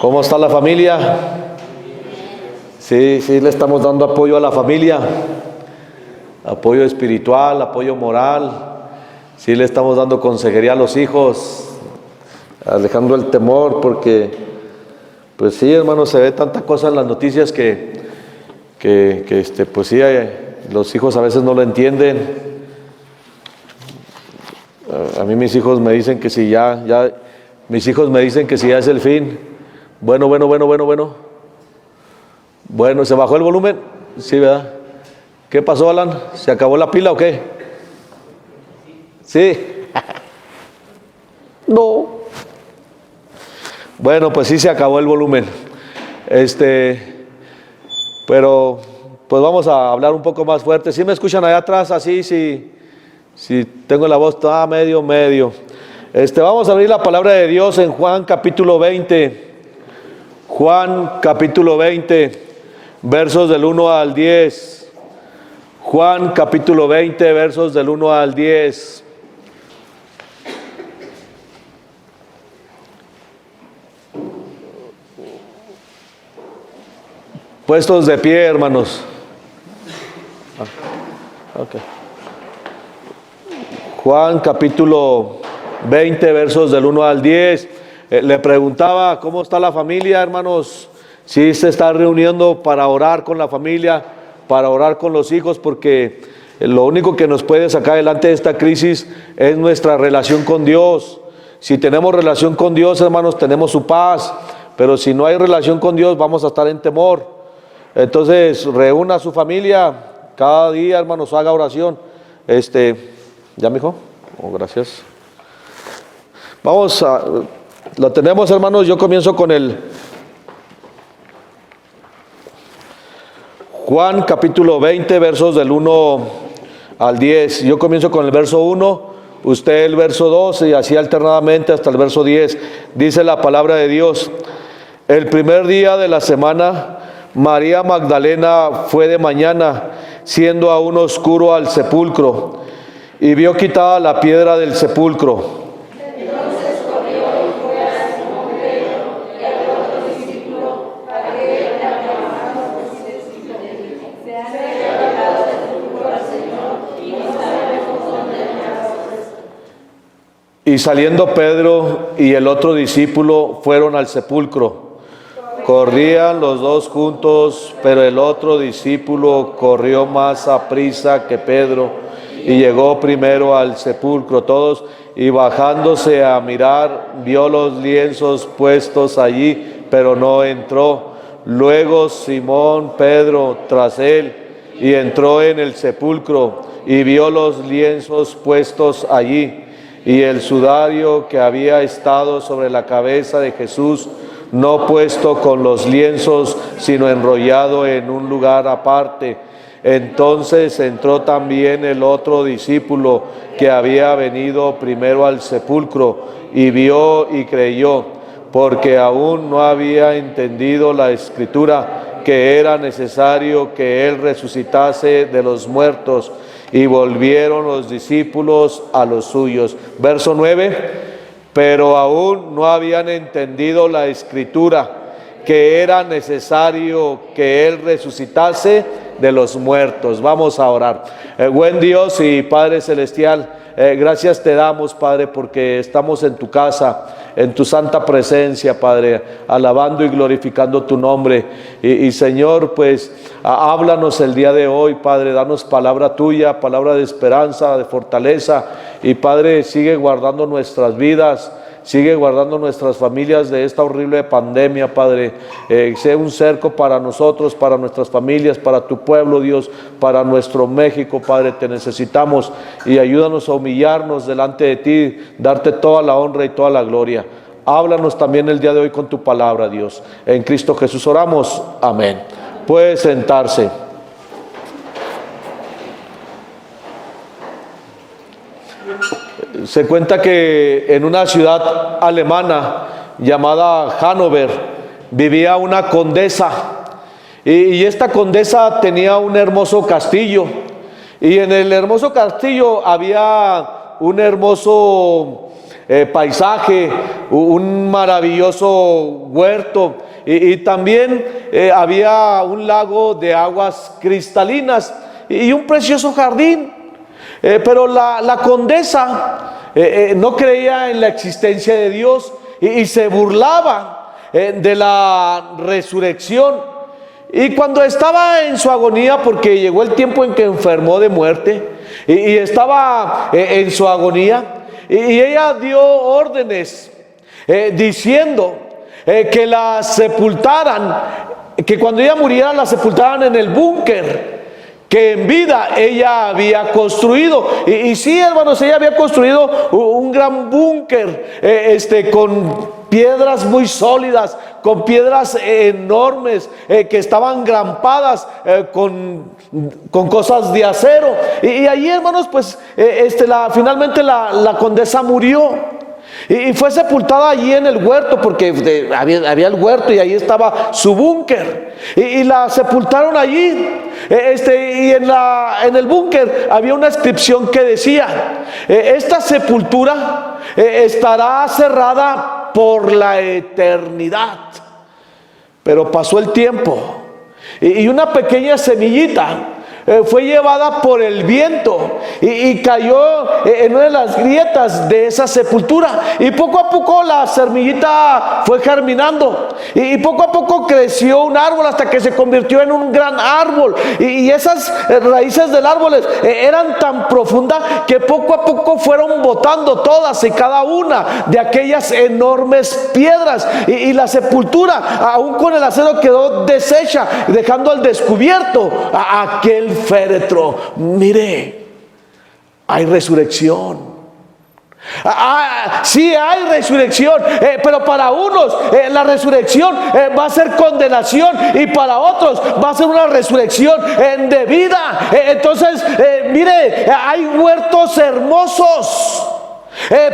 ¿Cómo está la familia? Sí, le estamos dando apoyo a la familia, apoyo espiritual, apoyo moral. Sí le estamos dando consejería a los hijos, alejando el temor, porque pues sí, hermano, se ve tanta cosa en las noticias que pues sí, los hijos a veces no lo entienden. A mí mis hijos me dicen que si ya es el fin. Bueno, ¿se bajó el volumen? Sí, ¿verdad? ¿Qué pasó, Alan? ¿Se acabó la pila o qué? Sí. No. Bueno, pues sí se acabó el volumen. Pero pues vamos a hablar un poco más fuerte. ¿Sí me escuchan allá atrás? Así, si tengo la voz toda medio. Vamos a abrir la palabra de Dios en Juan capítulo 20. Juan capítulo 20, versos del 1 al 10. Juan capítulo 20, versos del 1 al 10. Puestos de pie, hermanos. Okay. Juan capítulo 20, versos del 1 al 10. Le preguntaba cómo está la familia, hermanos. Si se está reuniendo para orar con la familia, para orar con los hijos, porque lo único que nos puede sacar adelante de esta crisis es nuestra relación con Dios. Si tenemos relación con Dios, hermanos, tenemos su paz. Pero si no hay relación con Dios, vamos a estar en temor. Entonces, reúna a su familia cada día, hermanos, haga oración. ¿Ya, mijo? Oh, gracias. Lo tenemos, hermanos. Yo comienzo con el Juan capítulo 20, versos del 1 al 10. Yo comienzo con el verso 1, usted el verso 2 y así alternadamente hasta el verso 10. Dice la palabra de Dios: el primer día de la semana, María Magdalena fue de mañana, siendo aún oscuro, al sepulcro, y vio quitada la piedra del sepulcro. Y saliendo Pedro y el otro discípulo fueron al sepulcro. Corrían los dos juntos, pero el otro discípulo corrió más aprisa que Pedro y llegó primero al sepulcro. Todos, y bajándose a mirar, vio los lienzos puestos allí, pero no entró. Luego Simón Pedro tras él, y entró en el sepulcro y vio los lienzos puestos allí, y el sudario que había estado sobre la cabeza de Jesús, no puesto con los lienzos, sino enrollado en un lugar aparte. Entonces entró también el otro discípulo que había venido primero al sepulcro, y vio y creyó, porque aún no había entendido la escritura, que era necesario que él resucitase de los muertos. Y volvieron los discípulos a los suyos. Verso 9. Pero aún no habían entendido la escritura, que era necesario que él resucitase de los muertos. Vamos a orar. Buen Dios y Padre celestial, gracias te damos, Padre, porque estamos en tu casa, en tu santa presencia, Padre, alabando y glorificando tu nombre. Y Señor, pues háblanos el día de hoy, Padre, danos palabra tuya, palabra de esperanza, de fortaleza. Y Padre, sigue guardando nuestras vidas, sigue guardando nuestras familias de esta horrible pandemia, Padre. Sea un cerco para nosotros, para nuestras familias, para tu pueblo, Dios, para nuestro México, Padre. Te necesitamos y ayúdanos a humillarnos delante de ti, darte toda la honra y toda la gloria. Háblanos también el día de hoy con tu palabra, Dios. En Cristo Jesús oramos. Amén. Puede sentarse. Se cuenta que en una ciudad alemana llamada Hannover vivía una condesa, y esta condesa tenía un hermoso castillo, y en el hermoso castillo había un hermoso paisaje, un maravilloso huerto y también había un lago de aguas cristalinas y un precioso jardín. Pero la condesa no creía en la existencia de Dios y se burlaba de la resurrección. Y cuando estaba en su agonía, porque llegó el tiempo en que enfermó de muerte y estaba en su agonía, y ella dio órdenes diciendo que la sepultaran, que cuando ella muriera la sepultaran en el búnker que en vida ella había construido. Y sí, hermanos, ella había construido un gran búnker con piedras muy sólidas, con piedras enormes que estaban grampadas con cosas de acero. Y allí, hermanos, pues finalmente la condesa murió. Y fue sepultada allí en el huerto, porque había el huerto y ahí estaba su búnker. Y la sepultaron allí. Y en el búnker había una inscripción que decía: esta sepultura estará cerrada por la eternidad. Pero pasó el tiempo y una pequeña semillita fue llevada por el viento y cayó en una de las grietas de esa sepultura, y poco a poco la semillita fue germinando y poco a poco creció un árbol hasta que se convirtió en un gran árbol, y esas raíces del árbol eran tan profundas que poco a poco fueron botando todas y cada una de aquellas enormes piedras, y la sepultura aún con el acero quedó deshecha, dejando al descubierto a aquel féretro. Mire, hay resurrección. Sí, hay resurrección, pero para unos la resurrección va a ser condenación, y para otros va a ser una resurrección de vida. Entonces, mire, hay huertos hermosos,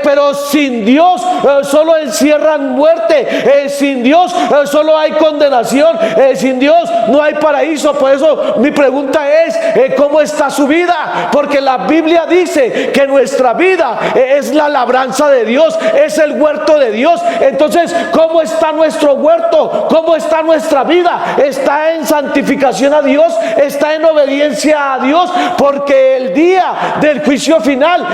pero sin Dios solo encierran muerte. Sin Dios solo hay condenación. Sin Dios no hay paraíso. Por eso mi pregunta es: ¿cómo está su vida? Porque la Biblia dice que nuestra vida es la labranza de Dios, es el huerto de Dios. Entonces, ¿cómo está nuestro huerto? ¿Cómo está nuestra vida? ¿Está en santificación a Dios? ¿Está en obediencia a Dios? Porque el día del juicio final,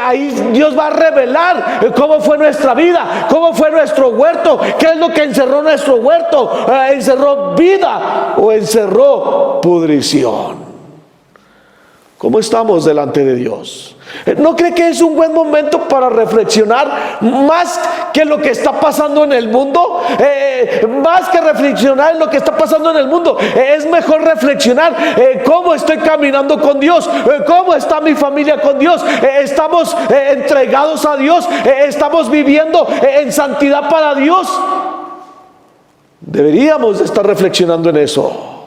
ahí Dios va a revelar cómo fue nuestra vida, cómo fue nuestro huerto, qué es lo que encerró nuestro huerto. ¿Encerró vida o encerró pudrición? ¿Cómo estamos delante de Dios? ¿No cree que es un buen momento para reflexionar más que lo que está pasando en el mundo? Más que reflexionar en lo que está pasando en el mundo, es mejor reflexionar cómo estoy caminando con Dios, cómo está mi familia con Dios. Estamos entregados a Dios, estamos viviendo en santidad para Dios. Deberíamos de estar reflexionando en eso.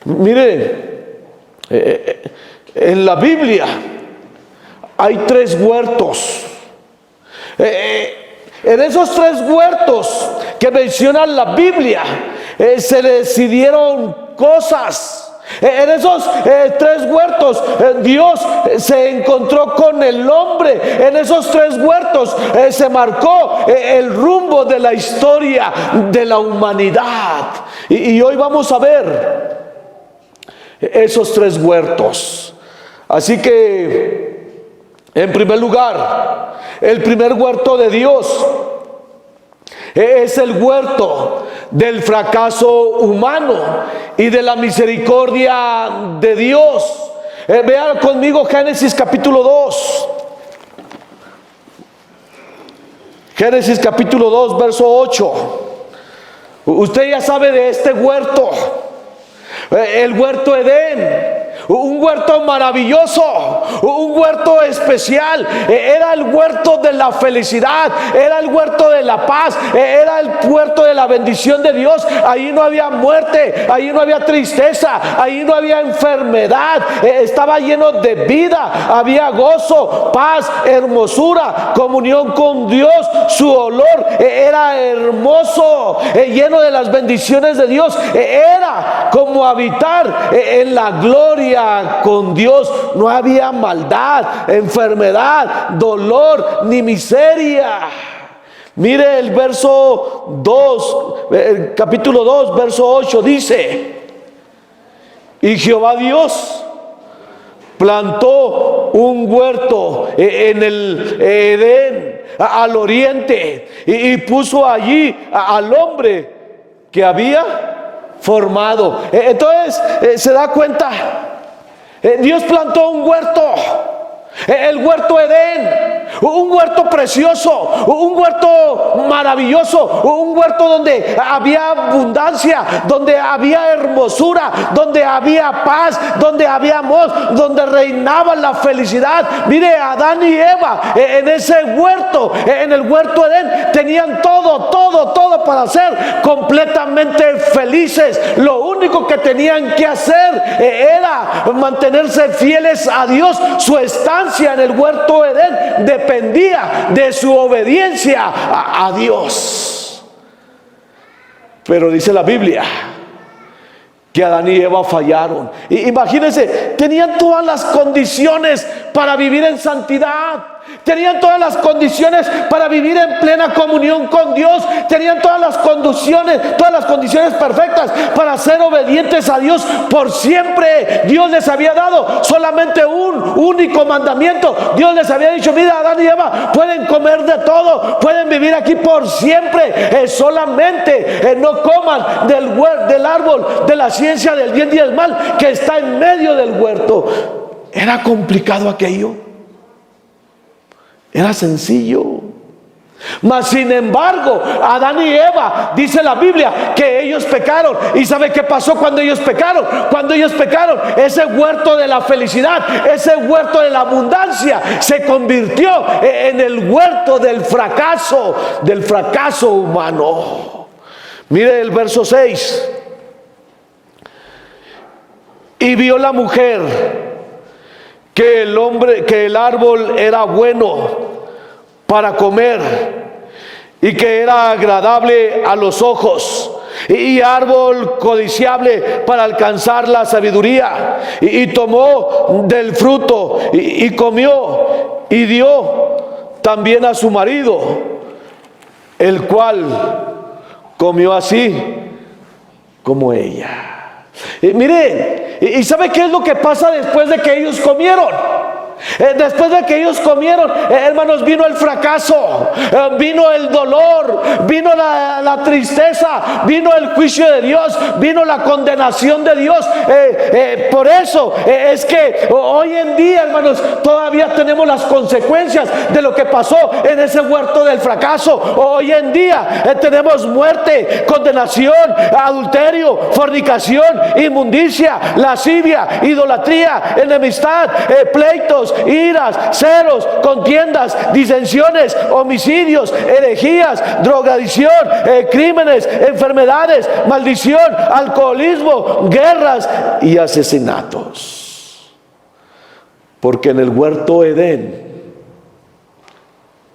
Mire, en la Biblia hay 3 huertos. En esos 3 huertos que menciona la Biblia, se decidieron cosas. En esos 3 huertos Dios se encontró con el hombre. En esos 3 huertos se marcó el rumbo de la historia de la humanidad. Y hoy vamos a ver esos 3 huertos. Así que, en primer lugar, el primer huerto de Dios es el huerto del fracaso humano y de la misericordia de Dios. Vean conmigo Génesis capítulo 2. Génesis capítulo 2, verso 8. Usted ya sabe de este huerto. El huerto Edén, un huerto maravilloso, un huerto especial. Era el huerto de la felicidad, era el huerto de la paz, era el huerto de la bendición de Dios. Ahí no había muerte, ahí no había tristeza, ahí no había enfermedad. Estaba lleno de vida, había gozo, paz, hermosura, comunión con Dios. Su olor era hermoso, lleno de las bendiciones de Dios. Era como habitar en la gloria convivencia con Dios no había maldad, enfermedad, dolor ni miseria. Mire el verso 2, el capítulo 2, verso 8 dice: y Jehová Dios plantó un huerto en el Edén al oriente y puso allí al hombre que había formado. Entonces se da cuenta, Dios plantó un huerto, el huerto Edén, un huerto precioso, un huerto maravilloso, un huerto donde había abundancia, donde había hermosura, donde había paz, donde había amor, donde reinaba la felicidad. Mire, Adán y Eva en ese huerto, en el huerto Edén, tenían todo para ser completamente felices. Lo único que tenían que hacer era mantenerse fieles a Dios. Su estancia en el huerto Edén dependía de su obediencia a Dios. Pero dice la Biblia que Adán y Eva fallaron. Imagínense, tenían todas las condiciones para vivir en santidad. Tenían todas las condiciones para vivir en plena comunión con Dios. Tenían todas las condiciones perfectas para ser obedientes a Dios por siempre. Dios les había dado solamente un único mandamiento. Dios les había dicho: mira, Adán y Eva pueden comer de todo, pueden vivir aquí por siempre, solamente no coman del árbol de la ciencia del bien y del mal que está en medio del huerto. Era complicado aquello. Era sencillo. Mas sin embargo, Adán y Eva, dice la Biblia, que ellos pecaron. ¿Y sabe qué pasó cuando ellos pecaron? Cuando ellos pecaron, ese huerto de la felicidad, ese huerto de la abundancia, se convirtió en el huerto del fracaso humano. Mire el verso 6. Y vio la mujer que el árbol era bueno para comer y que era agradable a los ojos y árbol codiciable para alcanzar la sabiduría, y tomó del fruto y comió y dio también a su marido, el cual comió así como ella. Mire, ¿y sabe qué es lo que pasa después de que ellos comieron? Después de que ellos comieron, hermanos, vino el fracaso, vino el dolor, vino la tristeza, vino el juicio de Dios, vino la condenación de Dios. Por eso es que hoy en día, hermanos, todavía tenemos las consecuencias de lo que pasó en ese huerto del fracaso. Hoy en día tenemos muerte, condenación, adulterio, fornicación, inmundicia, lascivia, idolatría, enemistad, pleitos, iras, celos, contiendas, disensiones, homicidios, herejías, drogadicción, crímenes, enfermedades, maldición, alcoholismo, guerras y asesinatos. Porque en el huerto Edén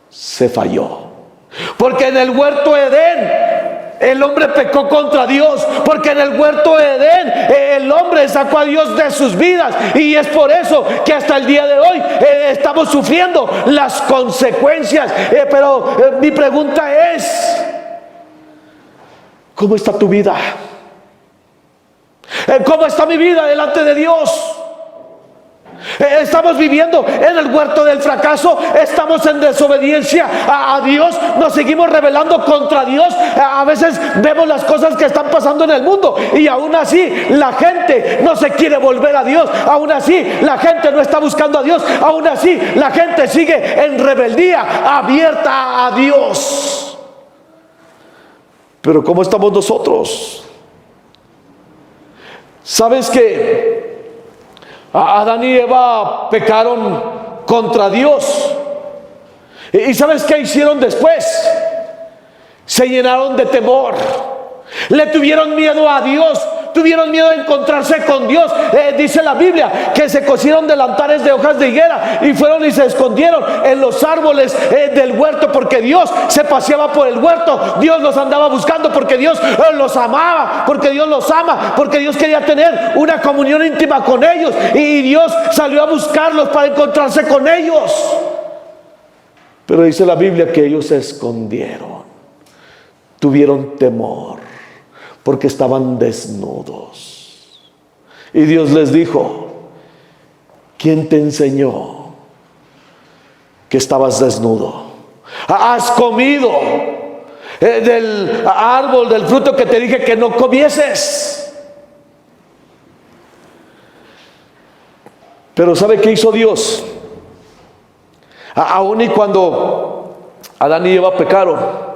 se falló. Porque en el huerto Edén el hombre pecó contra Dios. Porque en el huerto de Edén el hombre sacó a Dios de sus vidas. Y es por eso que hasta el día de hoy estamos sufriendo las consecuencias. Pero mi pregunta es: ¿cómo está tu vida? ¿Cómo está mi vida delante de Dios? Estamos viviendo en el huerto del fracaso, estamos en desobediencia a Dios, nos seguimos rebelando contra Dios. A veces vemos las cosas que están pasando en el mundo y aún así la gente no se quiere volver a Dios, aún así la gente no está buscando a Dios, aún así la gente sigue en rebeldía abierta a Dios. Pero ¿cómo estamos nosotros? ¿Sabes qué? Adán y Eva pecaron contra Dios. ¿Y sabes qué hicieron después? Se llenaron de temor. Le tuvieron miedo a Dios tuvieron miedo de encontrarse con Dios. Dice la Biblia que se cosieron delantares de hojas de higuera y fueron y se escondieron en los árboles del huerto, porque Dios se paseaba por el huerto. Dios los andaba buscando porque Dios los amaba, porque Dios los ama, porque Dios quería tener una comunión íntima con ellos, y Dios salió a buscarlos para encontrarse con ellos. Pero dice la Biblia que ellos se escondieron, tuvieron temor porque estaban desnudos. Y Dios les dijo: ¿quién te enseñó que estabas desnudo? ¿Has comido del árbol, del fruto que te dije que no comieses? Pero ¿sabe qué hizo Dios? Aún y cuando Adán y Eva pecaron,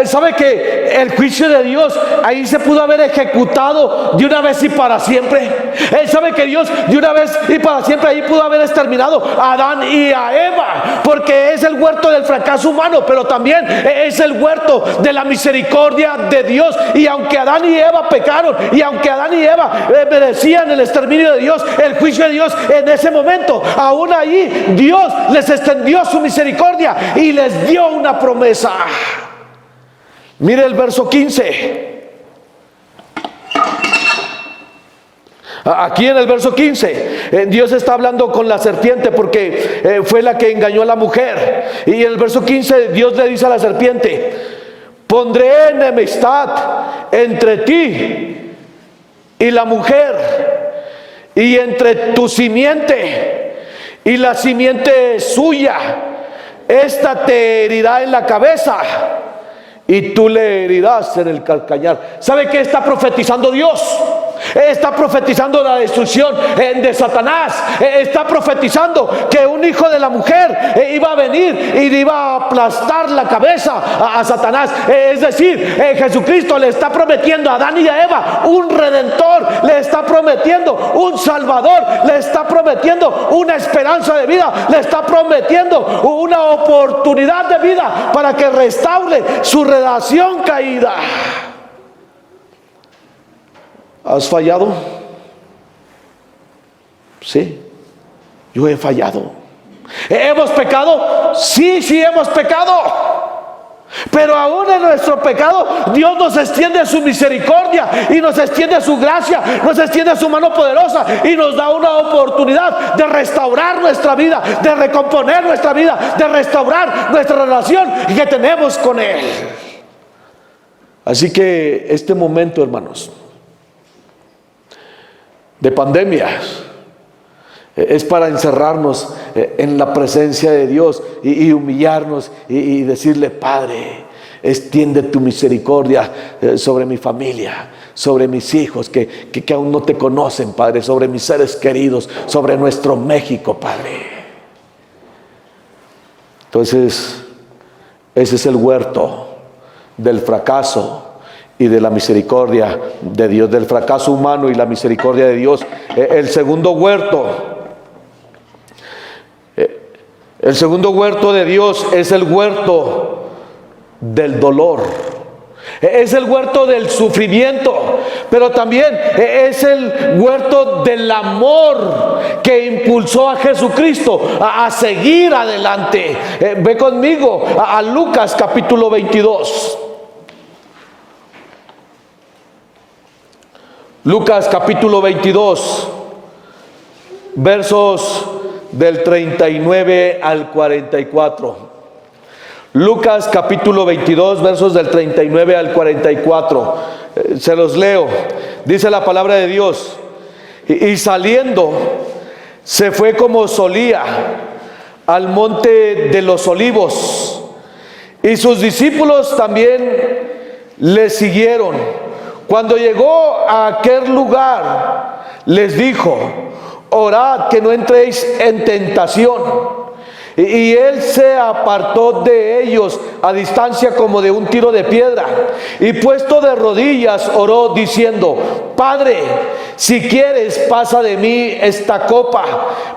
¿sabe que el juicio de Dios ahí se pudo haber ejecutado de una vez y para siempre? ¿Sabe que Dios de una vez y para siempre ahí pudo haber exterminado a Adán y a Eva? Porque es el huerto del fracaso humano, pero también es el huerto de la misericordia de Dios. Y aunque Adán y Eva pecaron, y aunque Adán y Eva merecían el exterminio de Dios, el juicio de Dios en ese momento, aún ahí Dios les extendió su misericordia y les dio una promesa. Mire el verso 15. Aquí en el verso 15 Dios está hablando con la serpiente, porque fue la que engañó a la mujer. Y en el verso 15 Dios le dice a la serpiente: pondré enemistad entre ti y la mujer, y entre tu simiente y la simiente suya. Esta te herirá en la cabeza y tú le herirás en el calcañar. ¿Sabe qué está profetizando Dios? Está profetizando la destrucción de Satanás. Está profetizando que un hijo de la mujer iba a venir y le iba a aplastar la cabeza a Satanás. Es decir, Jesucristo le está prometiendo a Adán y a Eva un redentor, le está prometiendo un salvador, le está prometiendo una esperanza de vida, le está prometiendo una oportunidad de vida para que restaure su relación caída. ¿Has fallado? Sí, yo he fallado. ¿Hemos pecado? Sí, hemos pecado. Pero aún en nuestro pecado Dios nos extiende su misericordia y nos extiende su gracia, nos extiende su mano poderosa y nos da una oportunidad de restaurar nuestra vida, de recomponer nuestra vida, de restaurar nuestra relación que tenemos con Él. Así que este momento, hermanos, de pandemia es para encerrarnos en la presencia de Dios y humillarnos y decirle: Padre, extiende tu misericordia sobre mi familia, sobre mis hijos que aún no te conocen, Padre, sobre mis seres queridos, sobre nuestro México, Padre. Entonces, ese es el huerto del fracaso y de la misericordia de Dios, del fracaso humano y la misericordia de Dios. El segundo huerto de Dios es el huerto del dolor, es el huerto del sufrimiento, pero también es el huerto del amor que impulsó a Jesucristo a seguir adelante. Ve conmigo a Lucas capítulo 22. Lucas capítulo 22, versos del 39 al 44. Lucas capítulo 22, versos del 39 al 44. Se los leo. Dice la palabra de Dios: y saliendo se fue como solía al monte de los olivos, y sus discípulos también le siguieron. Cuando llegó a aquel lugar, les dijo: orad que no entréis en tentación. Y él se apartó de ellos a distancia como de un tiro de piedra, y puesto de rodillas oró diciendo: Padre, si quieres, pasa de mí esta copa,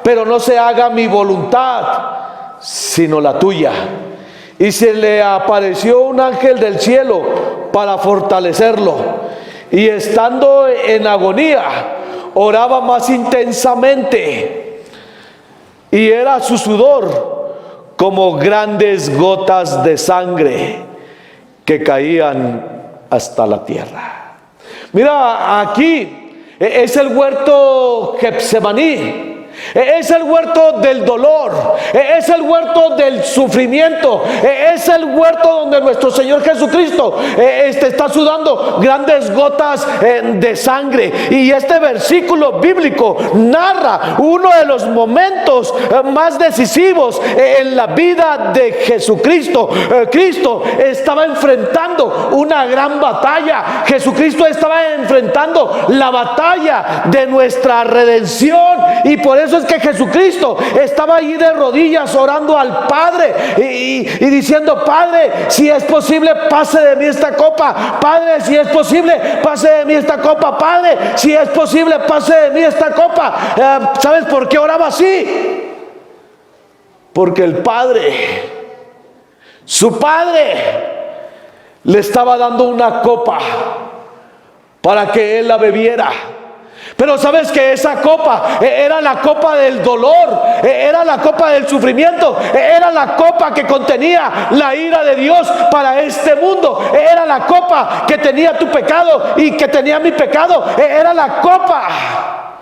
pero no se haga mi voluntad sino la tuya. Y se le apareció un ángel del cielo para fortalecerlo. y estando en agonía, oraba más intensamente, y era su sudor como grandes gotas de sangre que caían hasta la tierra. Mira, aquí es el huerto Getsemaní. Es el huerto del dolor, es el huerto del sufrimiento, es el huerto donde nuestro Señor Jesucristo está sudando grandes gotas de sangre. Y este versículo bíblico narra uno de los momentos más decisivos en la vida de Jesucristo. Cristo estaba enfrentando una gran batalla. Jesucristo estaba enfrentando la batalla de nuestra redención, y por eso es que Jesucristo estaba allí de rodillas orando al Padre y diciendo: Padre, si es posible, pase de mí esta copa. Padre, si es posible, pase de mí esta copa. Padre, si es posible, pase de mí esta copa. ¿Sabes por qué oraba así? Porque el Padre, su Padre, le estaba dando una copa para que él la bebiera. Pero sabes que esa copa era la copa del dolor, era la copa del sufrimiento, era la copa que contenía la ira de Dios para este mundo, era la copa que tenía tu pecado y que tenía mi pecado, era la copa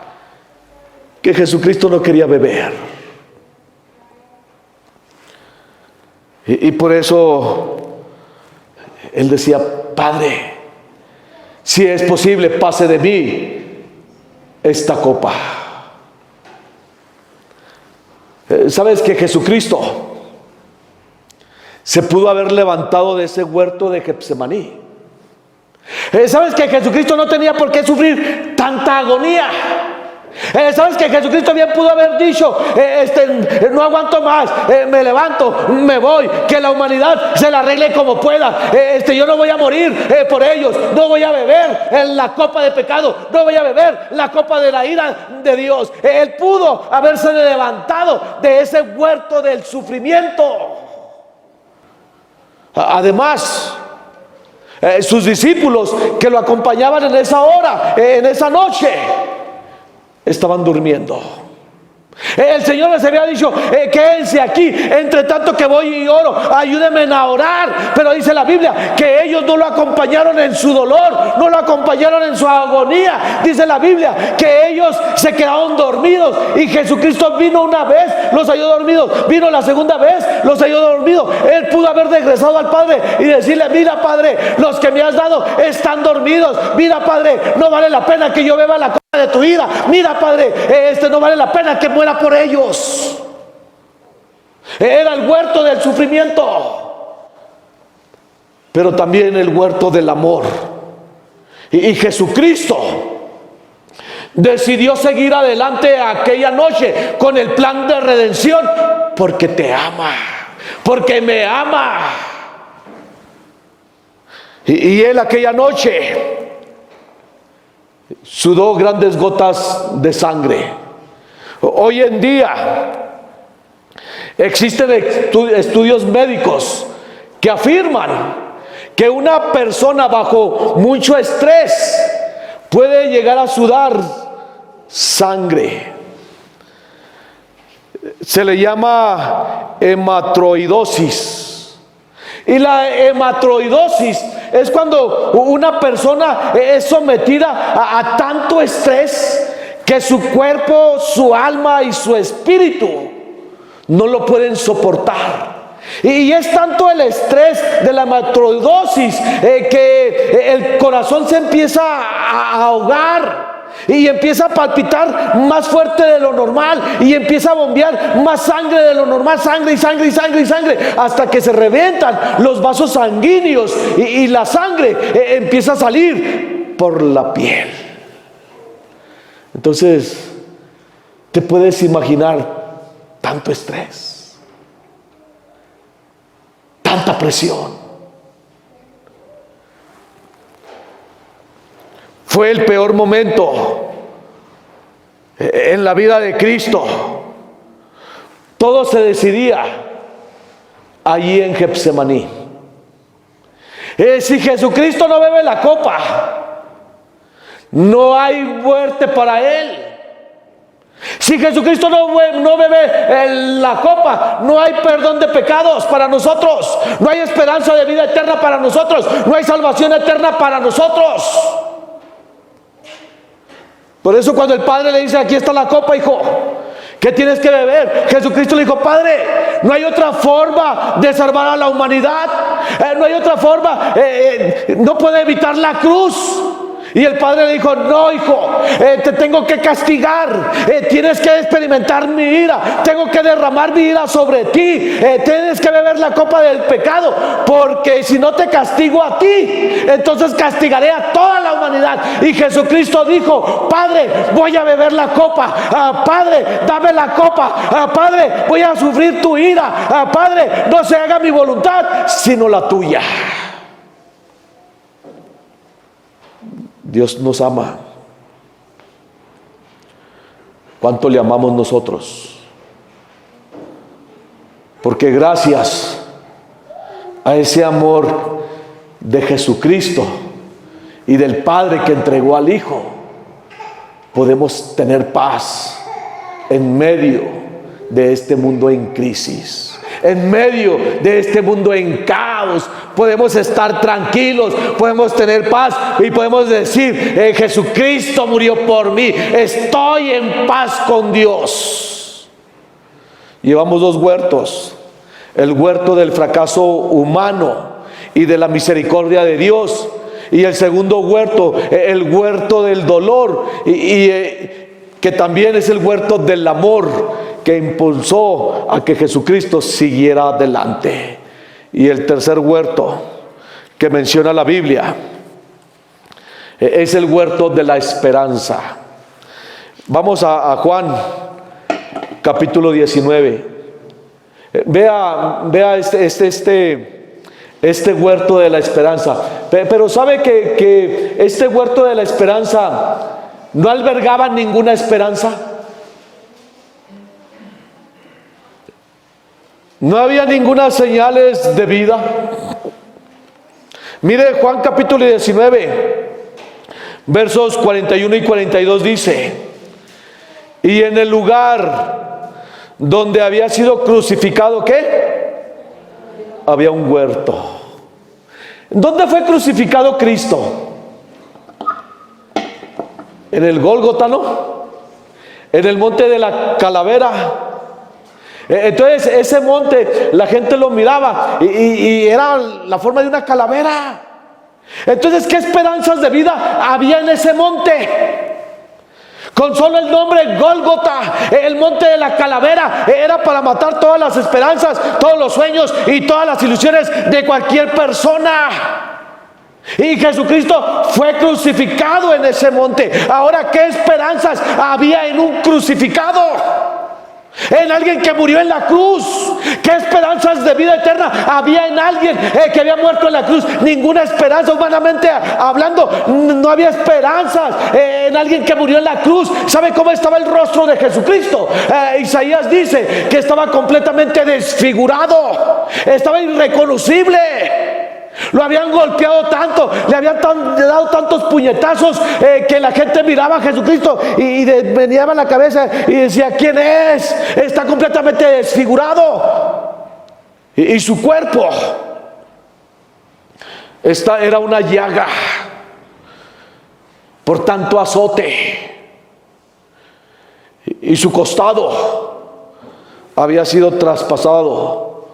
que Jesucristo no quería beber. Y por eso Él decía: Padre, si es posible, pase de mí esta copa. ¿Sabes que Jesucristo se pudo haber levantado de ese huerto de Getsemaní? ¿Sabes que Jesucristo no tenía por qué sufrir tanta agonía? ¿Sabes que Jesucristo bien pudo haber dicho: no aguanto más, me levanto, me voy, que la humanidad se la arregle como pueda, yo no voy a morir por ellos, no voy a beber en la copa de pecado, no voy a beber la copa de la ira de Dios? Él pudo haberse levantado de ese huerto del sufrimiento. Además, sus discípulos que lo acompañaban en esa hora, en esa noche, estaban durmiendo. El Señor les había dicho: quédense aquí, entre tanto que voy y oro, ayúdenme a orar. Pero dice la Biblia que ellos no lo acompañaron en su dolor, no lo acompañaron en su agonía. Dice la Biblia que ellos se quedaron dormidos, y Jesucristo vino una vez, los halló dormidos, vino la segunda vez, los halló dormidos. Él pudo haber regresado al Padre y decirle: mira, Padre, los que me has dado están dormidos. Mira, Padre, no vale la pena que yo beba la copa de tu ira. Mira, Padre, no vale la pena que muera por ellos. Era el huerto del sufrimiento, pero también el huerto del amor. Y Jesucristo decidió seguir adelante aquella noche con el plan de redención, porque te ama, porque me ama. Y él aquella noche sudó grandes gotas de sangre. Hoy en día existen estudios médicos que afirman que una persona bajo mucho estrés puede llegar a sudar sangre. Se le llama hematroidosis. Y la hematroidosis es cuando una persona es sometida a tanto estrés que su cuerpo, su alma y su espíritu no lo pueden soportar. Y es tanto el estrés de la hematroidosis que el corazón se empieza a ahogar y empieza a palpitar más fuerte de lo normal, y empieza a bombear más sangre de lo normal, sangre y sangre y sangre y sangre, hasta que se revientan los vasos sanguíneos y la sangre empieza a salir por la piel. Entonces, te puedes imaginar tanto estrés, tanta presión. Fue el peor momento en la vida de Cristo. Todo se decidía allí en Getsemaní. Si Jesucristo no bebe la copa, no hay muerte para él. Si Jesucristo no bebe la copa, no hay perdón de pecados para nosotros, no hay esperanza de vida eterna para nosotros, no hay salvación eterna para nosotros. Por eso cuando el Padre le dice: aquí está la copa, hijo, ¿qué tienes que beber? Jesucristo le dijo: Padre, no hay otra forma de salvar a la humanidad, no hay otra forma, no puede evitar la cruz. Y el Padre le dijo: no, hijo, te tengo que castigar, tienes que experimentar mi ira, tengo que derramar mi ira sobre ti, tienes que beber la copa del pecado, porque si no te castigo a ti, entonces castigaré a toda la humanidad. Y Jesucristo dijo: Padre, voy a beber la copa, Padre, dame la copa, Padre, voy a sufrir tu ira, Padre, no se haga mi voluntad sino la tuya. Dios nos ama. ¿Cuánto le amamos nosotros? Porque gracias a ese amor de Jesucristo y del Padre que entregó al Hijo, podemos tener paz en medio de este mundo en crisis. En medio de este mundo en caos, podemos estar tranquilos, podemos tener paz y podemos decir: Jesucristo murió por mí, estoy en paz con Dios. Llevamos dos huertos: el huerto del fracaso humano y de la misericordia de Dios, y el segundo huerto, el huerto del dolor, que también es el huerto del amor, que impulsó a que Jesucristo siguiera adelante. Y el tercer huerto que menciona la Biblia es el huerto de la esperanza. Vamos a Juan capítulo 19. Vea este huerto de la esperanza. Pero sabe que este huerto de la esperanza no albergaba ninguna esperanza. No había ninguna señales de vida. Mire Juan capítulo 19, versos 41 y 42 dice: y en el lugar donde había sido crucificado, ¿qué? Había un huerto. ¿Dónde fue crucificado Cristo? En el Gólgota, ¿no? En el monte de la calavera. Entonces ese monte la gente lo miraba y era la forma de una calavera. Entonces, ¿qué esperanzas de vida había en ese monte? Con solo el nombre Gólgota, el monte de la calavera, era para matar todas las esperanzas, todos los sueños y todas las ilusiones de cualquier persona. Y Jesucristo fue crucificado en ese monte. Ahora, ¿qué esperanzas había en un crucificado? En alguien que murió en la cruz. ¿Qué esperanzas de vida eterna había en alguien que había muerto en la cruz? Ninguna esperanza, humanamente hablando. No había esperanzas en alguien que murió en la cruz. ¿Sabe cómo estaba el rostro de Jesucristo? Isaías dice que estaba completamente desfigurado, estaba irreconocible. Lo habían golpeado tanto, le habían dado tantos puñetazos que la gente miraba a Jesucristo y venía la cabeza y decía: ¿quién es? Está completamente desfigurado. Y su cuerpo era una llaga por tanto azote. Y su costado había sido traspasado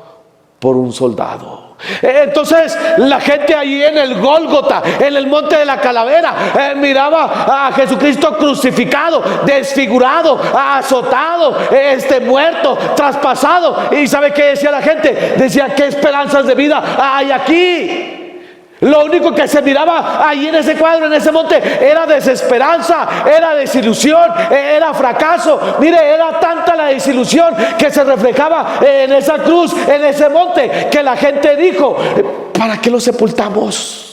por un soldado. Entonces la gente allí en el Gólgota, en el monte de la calavera, miraba a Jesucristo crucificado, desfigurado, azotado, muerto, traspasado. ¿Y sabe qué decía la gente? Decía: ¿qué esperanzas de vida hay aquí? Lo único que se miraba ahí en ese cuadro, en ese monte, era desesperanza, era desilusión, era fracaso. Mire, era tanta la desilusión que se reflejaba en esa cruz, en ese monte, que la gente dijo: ¿para qué lo sepultamos?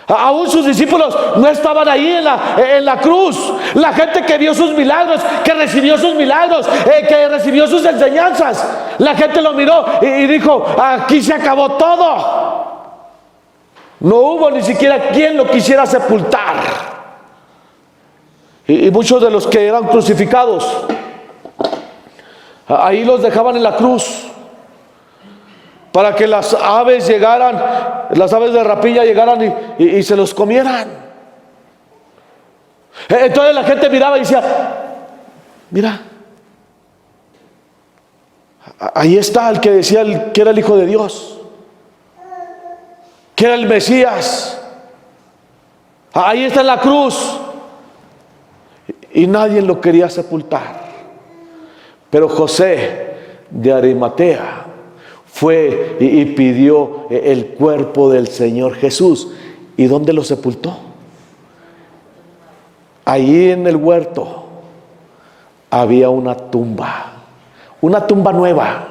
Aún sus discípulos no estaban ahí en la cruz. La gente que vio sus milagros, que recibió sus milagros, que recibió sus enseñanzas, la gente lo miró y dijo: aquí se acabó todo. No hubo ni siquiera quien lo quisiera sepultar. Y muchos de los que eran crucificados, ahí los dejaban en la cruz para que las aves llegaran, las aves de rapilla llegaran y se los comieran. Entonces la gente miraba y decía: mira, ahí está el que decía que era el Hijo de Dios, que era el Mesías. Ahí está en la cruz. Y nadie lo quería sepultar. Pero José de Arimatea fue y pidió el cuerpo del Señor Jesús. ¿Y dónde lo sepultó? Allí en el huerto había una tumba nueva.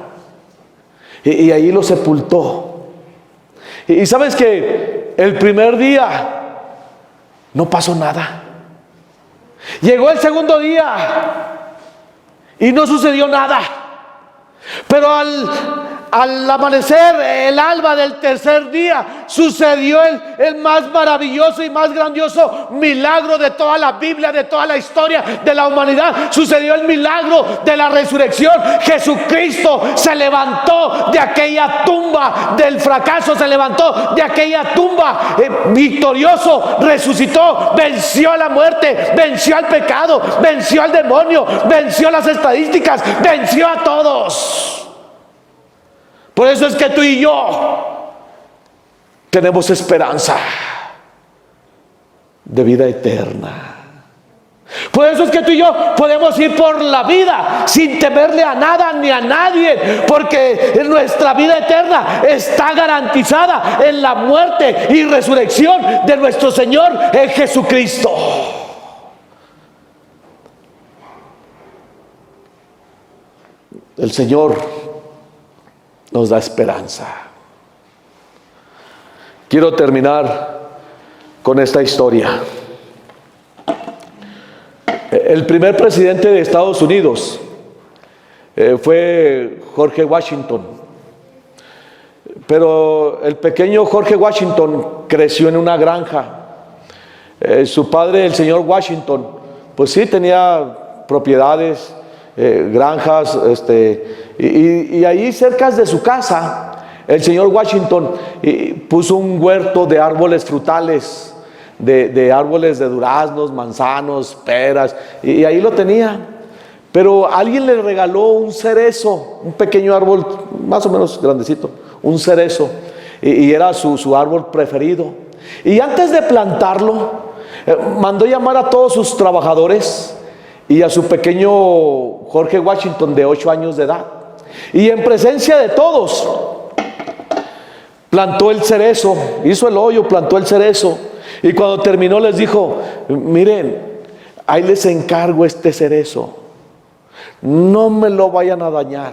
Y allí lo sepultó. Y sabes que el primer día no pasó nada. Llegó el segundo día y no sucedió nada. Pero al amanecer, el alba del tercer día, sucedió el más maravilloso y más grandioso milagro de toda la Biblia, de toda la historia de la humanidad. Sucedió el milagro de la resurrección. Jesucristo se levantó de aquella tumba del fracaso, se levantó de aquella tumba victorioso, resucitó, venció a la muerte, venció al pecado, venció al demonio, venció las estadísticas, venció a todos. Por eso es que tú y yo tenemos esperanza de vida eterna. Por eso es que tú y yo podemos ir por la vida sin temerle a nada ni a nadie, porque nuestra vida eterna está garantizada en la muerte y resurrección de nuestro Señor Jesucristo. El Señor nos da esperanza. Quiero terminar con esta historia. El primer presidente de Estados Unidos fue George Washington. Pero el pequeño George Washington creció en una granja. Su padre, el señor Washington, pues sí tenía propiedades, granjas, y ahí cerca de su casa, el señor Washington puso un huerto de árboles frutales, de árboles de duraznos, manzanos, peras, y ahí lo tenía. Pero alguien le regaló un cerezo, un pequeño árbol más o menos grandecito, un cerezo, y era su árbol preferido. Y antes de plantarlo, mandó llamar a todos sus trabajadores y a su pequeño George Washington de 8 años de edad, y en presencia de todos plantó el cerezo, hizo el hoyo, plantó el cerezo, y cuando terminó les dijo: miren, ahí les encargo este cerezo, no me lo vayan a dañar,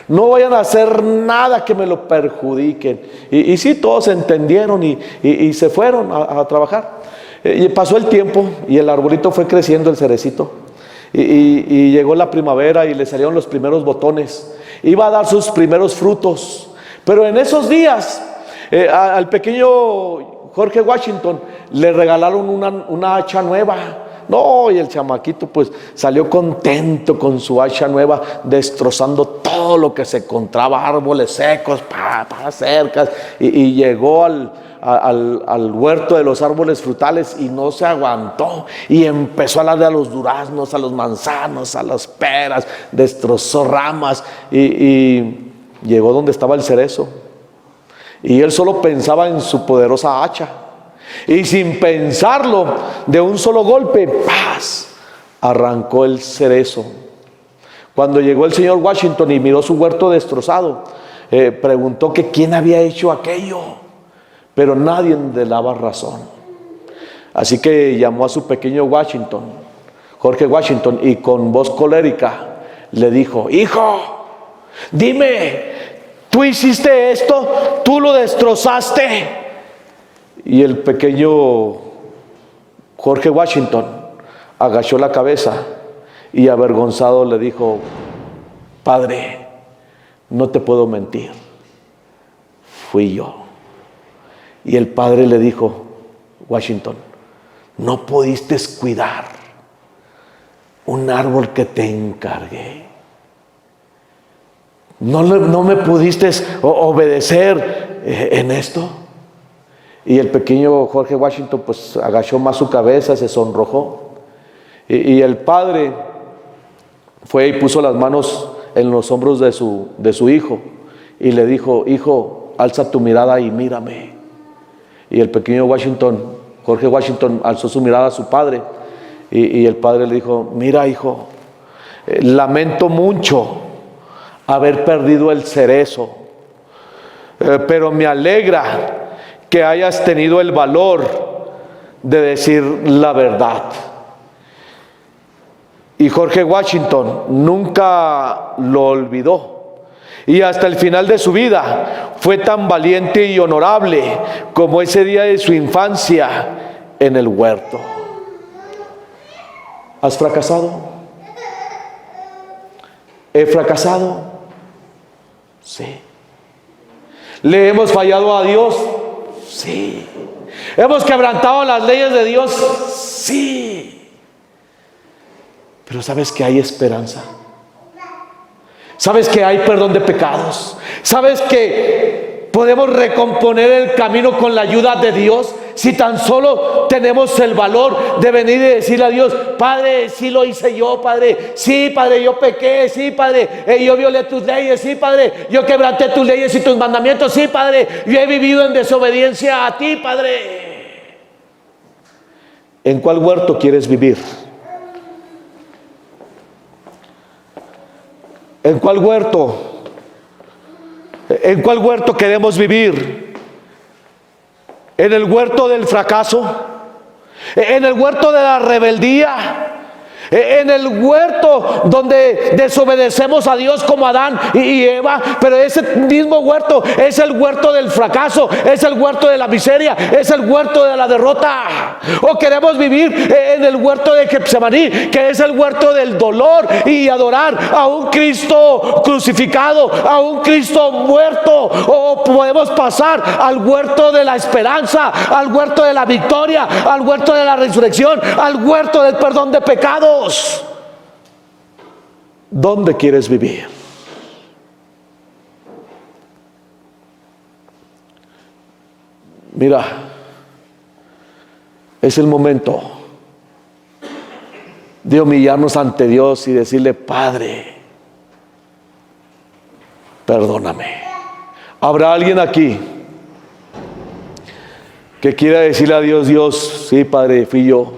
no vayan a hacer nada que me lo perjudiquen. Y sí, todos entendieron y se fueron a trabajar. Y pasó el tiempo y el arbolito fue creciendo, el cerecito. Y llegó la primavera y le salieron los primeros botones. Iba a dar sus primeros frutos. Pero en esos días, al pequeño George Washington le regalaron una hacha nueva. No, y el chamaquito pues salió contento con su hacha nueva, destrozando todo lo que se encontraba, árboles secos, cercas, y llegó al huerto de los árboles frutales y no se aguantó y empezó a darle a los duraznos, a los manzanos, a las peras, destrozó ramas y llegó donde estaba el cerezo, y él solo pensaba en su poderosa hacha, y sin pensarlo, de un solo golpe, ¡paz!, arrancó el cerezo. Cuando llegó el señor Washington y miró su huerto destrozado, preguntó que quién había hecho aquello, pero nadie le daba razón. Así que llamó a su pequeño Washington, George Washington, y con voz colérica le dijo: hijo, dime, ¿tú hiciste esto? ¿Tú lo destrozaste? Y el pequeño George Washington agachó la cabeza y avergonzado le dijo: padre, no te puedo mentir, fui yo. Y el padre le dijo: Washington, no pudiste cuidar un árbol que te encargué. No me pudiste obedecer en esto. Y el pequeño Jorge Washington pues agachó más su cabeza, se sonrojó. Y el padre fue y puso las manos en los hombros de su hijo y le dijo: hijo, alza tu mirada y mírame. Y el pequeño Jorge Washington, alzó su mirada a su padre y el padre le dijo: mira, hijo, lamento mucho haber perdido el cerezo, pero me alegra que hayas tenido el valor de decir la verdad. Y Jorge Washington nunca lo olvidó. Y hasta el final de su vida fue tan valiente y honorable como ese día de su infancia en el huerto. ¿Has fracasado? ¿He fracasado? Sí. ¿Le hemos fallado a Dios? Sí. ¿Hemos quebrantado las leyes de Dios? Sí. Pero ¿sabes que hay esperanza? ¿Sabes que hay perdón de pecados? ¿Sabes que podemos recomponer el camino con la ayuda de Dios? Si tan solo tenemos el valor de venir y decirle a Dios: Padre, sí lo hice yo, Padre. Sí, Padre, yo pequé. Sí, Padre, yo violé tus leyes. Sí, Padre, yo quebranté tus leyes y tus mandamientos. Sí, Padre, yo he vivido en desobediencia a ti, Padre. ¿En cuál huerto quieres vivir? ¿En cuál huerto? ¿En cuál huerto queremos vivir? ¿En el huerto del fracaso? ¿En el huerto de la rebeldía? ¿En el huerto donde desobedecemos a Dios como Adán y Eva? Pero ese mismo huerto es el huerto del fracaso, es el huerto de la miseria, es el huerto de la derrota. ¿O queremos vivir en el huerto de Getsemaní, que es el huerto del dolor, y adorar a un Cristo crucificado, a un Cristo muerto? ¿O podemos pasar al huerto de la esperanza, al huerto de la victoria, al huerto de la resurrección, al huerto del perdón de pecados? ¿Dónde quieres vivir? Mira, es el momento de humillarnos ante Dios y decirle: Padre, perdóname. ¿Habrá alguien aquí que quiera decirle a Dios: Dios, sí, Padre, fui yo.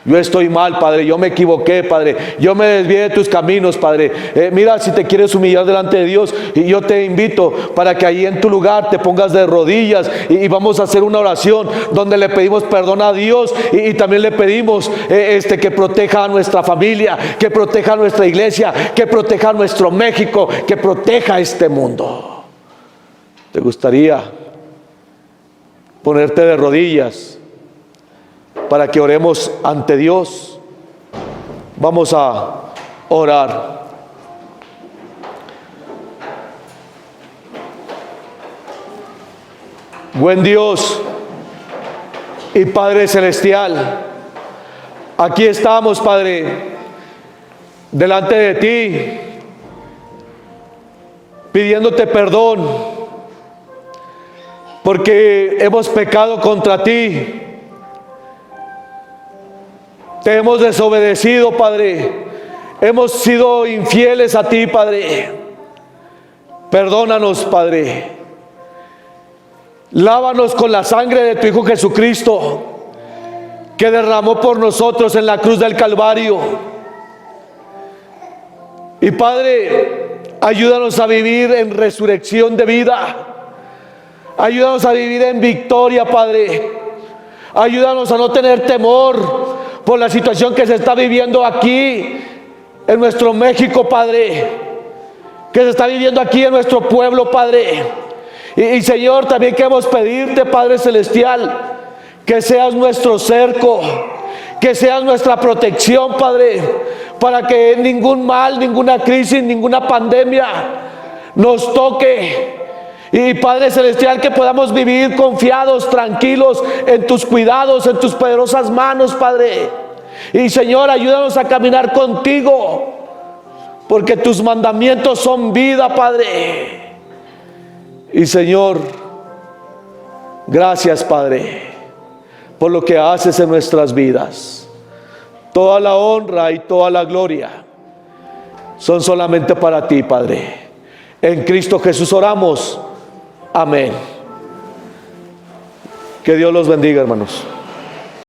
Yo estoy mal, Padre, yo me equivoqué, Padre, yo me desvié de tus caminos, Padre. Mira, si te quieres humillar delante de Dios, y yo te invito para que ahí en tu lugar te pongas de rodillas y vamos a hacer una oración donde le pedimos perdón a Dios y también le pedimos que proteja a nuestra familia, que proteja a nuestra iglesia, que proteja a nuestro México, que proteja a este mundo. ¿Te gustaría ponerte de rodillas para que oremos ante Dios? Vamos a orar. Buen Dios y Padre Celestial, aquí estamos, Padre, delante de ti, pidiéndote perdón, porque hemos pecado contra ti. Te hemos desobedecido, Padre. Hemos sido infieles a ti, Padre. Perdónanos, Padre. Lávanos con la sangre de tu Hijo Jesucristo, que derramó por nosotros en la cruz del Calvario. Y Padre, ayúdanos a vivir en resurrección de vida. Ayúdanos a vivir en victoria, Padre. Ayúdanos a no tener temor por la situación que se está viviendo aquí en nuestro México, Padre, que se está viviendo aquí en nuestro pueblo, Padre. Y Señor, también queremos pedirte, Padre Celestial, que seas nuestro cerco, que seas nuestra protección, Padre, para que ningún mal, ninguna crisis, ninguna pandemia nos toque. Y Padre Celestial, que podamos vivir confiados, tranquilos en tus cuidados, en tus poderosas manos, Padre. Y Señor, ayúdanos a caminar contigo, porque tus mandamientos son vida, Padre. Y Señor, gracias, Padre, por lo que haces en nuestras vidas. Toda la honra y toda la gloria son solamente para ti, Padre. En Cristo Jesús oramos. Amén. Que Dios los bendiga, hermanos.